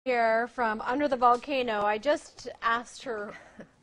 Here from Under the Volcano. I just asked her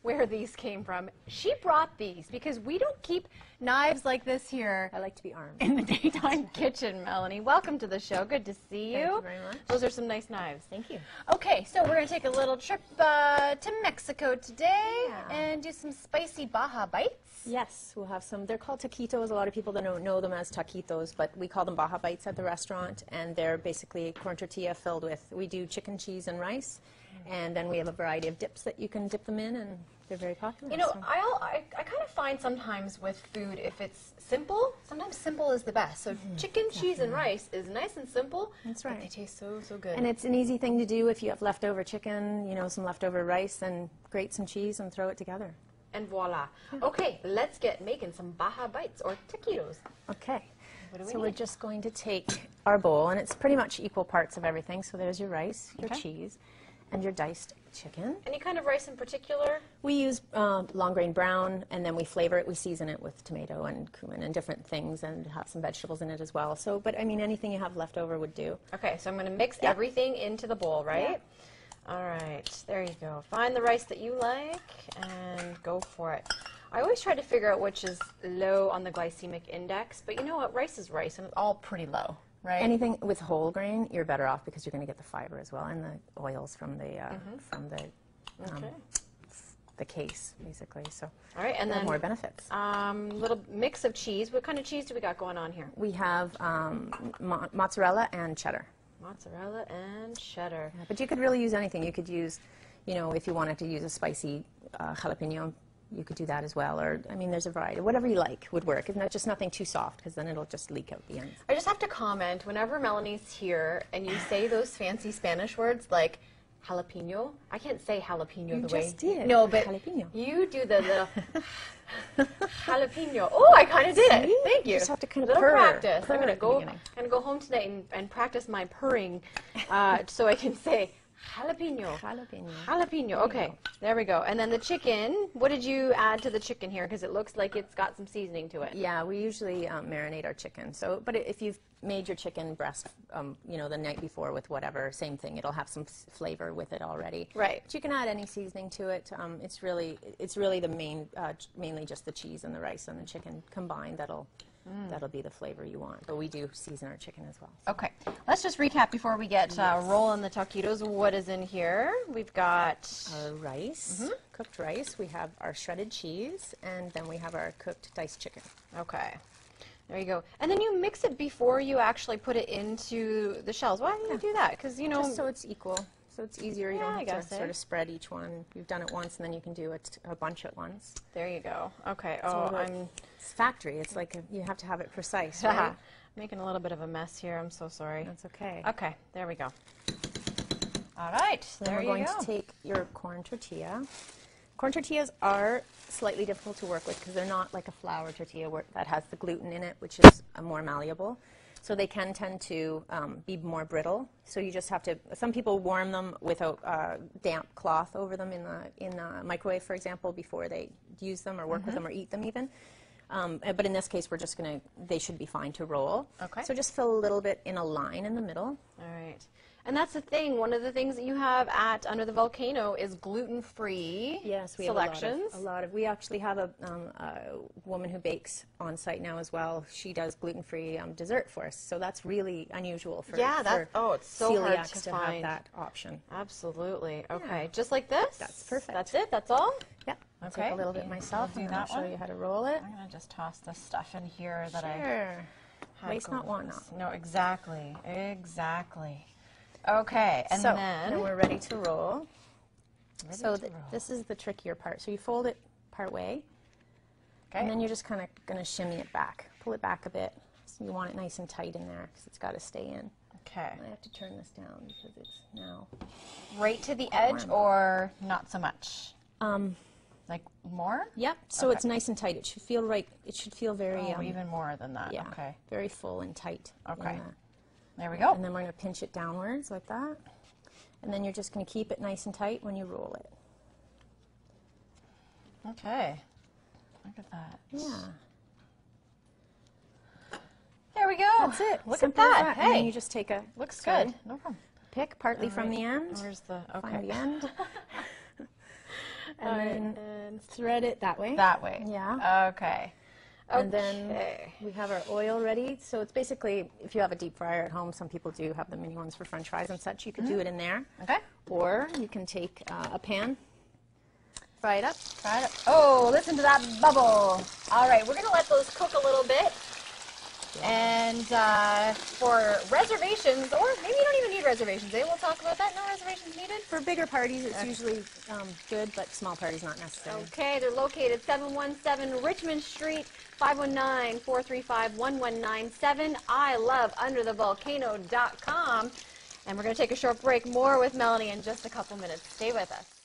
where these came from. She brought these because we don't keep knives like this here. I like to be armed. In the daytime kitchen, Melanie. Welcome to the show. Good to see you. Thank you very much. Those are some nice knives. Thank you. Okay, so we're going to take a little trip to Mexico today Yeah. and do some spicy baha bites. Yes, we'll have some. They're called taquitos. A lot of people don't know them as taquitos, but we call them baha bites at the restaurant, and they're basically a corn tortilla filled with, we do chicken, cheese, and rice, and then we have a variety of dips that you can dip them in, and they're very popular. You know, so. I kind of find sometimes with food, if it's simple, sometimes simple is the best. So chicken, cheese, and rice is nice and simple. That's but right. they taste so, so good. And it's an easy thing to do if you have leftover chicken, you know, some leftover rice, and grate some cheese and throw it together. And voila. Okay, let's get making some baha bites or taquitos. Okay. What do we So need? we're just going to take our bowl, and it's pretty much equal parts of everything. So there's your rice, your Okay. cheese, and your diced chicken. Any kind of rice in particular? We use long grain brown, and then we flavor it. We season it with tomato and cumin and different things, and have some vegetables in it as well. So, but I mean, anything you have left over would do. Okay, so I'm going to mix Yeah. everything into the bowl, right? Yeah. All right, there you go. Find the rice that you like and go for it. I always try to figure out which is low on the glycemic index, but you know what? Rice is rice, and it's all pretty low, right? Anything with whole grain, you're better off because you're going to get the fiber as well, and the oils from the Okay. the case, basically. So All right, and there are then more benefits. little mix of cheese. What kind of cheese do we got going on here? We have mozzarella and cheddar. Mozzarella and cheddar. Yeah, but you could really use anything. You could use, you know, if you wanted to use a spicy jalapeno, you could do that as well. Or, I mean, there's a variety. Whatever you like would work. It's not just nothing too soft, because then it'll just leak out the ends. I just have to comment, whenever Melanie's here and you say those fancy Spanish words like jalapeno, I can't say jalapeno You the way. just did. No, but Jalapeno. you do the little jalapeno. Oh, I kind of did it. See? Thank you. You just have to kind of little purr. practice. Purr I'm gonna at the go. beginning. I'm gonna go home tonight and practice my purring, so I can say jalapeno. Jalapeno. Jalapeno. Okay, there we go. And then the chicken. What did you add to the chicken here? Because it looks like it's got some seasoning to it. Yeah, we usually marinate our chicken. So, but if you've made your chicken breast, you know, the night before with whatever, same thing. It'll have some flavor with it already. Right. But you can add any seasoning to it. It's really the mainly just the cheese and the rice and the chicken combined. That'll be the flavor you want. But we do season our chicken as well. So. Okay, let's just recap before we get rolling the taquitos. What is in here? We've got Our rice, cooked rice. We have our shredded cheese, and then we have our cooked diced chicken. okay. There you go. And then you mix it before you actually put it into the shells. Why do you do that? Because, you know, Just so it's equal. So it's easier. You Yeah, don't I have guess, to sort of spread each one. You've done it once, and then you can do it a bunch at once. there you go. Okay. It's Oh, all about- I'm It's factory. It's like you have to have it precise, right? making a little bit of a mess here. I'm so sorry. That's okay. Okay, there we go. All right, Then there we're going you go. to take your corn tortilla. Corn tortillas are slightly difficult to work with because they're not like a flour tortilla that has the gluten in it, which is more malleable. So they can tend to be more brittle. So you just have to. Some people warm them with a damp cloth over them in the microwave, for example, before they use them or work with them or eat them even. But in this case, we're just gonna. They should be fine to roll. Okay. So just fill a little bit in a line in the middle. All right. And that's the thing. One of the things that you have at Under the Volcano is gluten-free Yes, we selections. have a lot of. We actually have a woman who bakes on site now as well. She does gluten-free dessert for us, so that's really unusual for Yeah, for it's so hard celiacs to have find. that option. Absolutely. Okay, just like this? That's perfect. That's it? That's all? Yeah, I'll Okay. take a little bit myself do and that I'll show one. you how to roll it. I'm going to just toss the stuff in here that I Sure. had Waste not, going want with not. this. No, exactly. Exactly. Okay, and So then we're ready to roll. ready So to roll. this is the trickier part. So you fold it part way, Okay. and then you're just kind of going to shimmy it back. Pull it back a bit. So you want it nice and tight in there because it's got to stay in. Okay. I have to turn this down because it's now. Right to the edge warm. or not so much? Like more? Yep. So Okay. it's nice and tight. It should feel right. It should feel very. Oh, even more than that. Yeah. Okay. Very full and tight. in Okay. that. There we go. And then we're going to pinch it downwards like that. And then you're just going to keep it nice and tight when you roll it. Okay. Look at that. Yeah. There we go. That's it. Look Simple at as that. And then Hey, you just take a. looks sorry. good. No problem. pick partly from the end. Where's the, Find the okay. end. And then thread it that way. That way. Yeah. Okay. And then we have our oil ready. So it's basically, if you have a deep fryer at home, some people do have the mini ones for French fries and such, you could do it in there. Okay. Or you can take a pan, fry it up. Fry it up. Oh, listen to that bubble. All right, we're going to let those cook a little bit. And for reservations, or maybe you don't even need reservations, eh? We'll talk about that. No reservations needed? For bigger parties, it's usually good, but small parties not necessary. Okay, they're located 717 Richmond Street, 519-435-1197. I love underthevolcano.com. And we're going to take a short break. More with Melanie in just a couple minutes. Stay with us.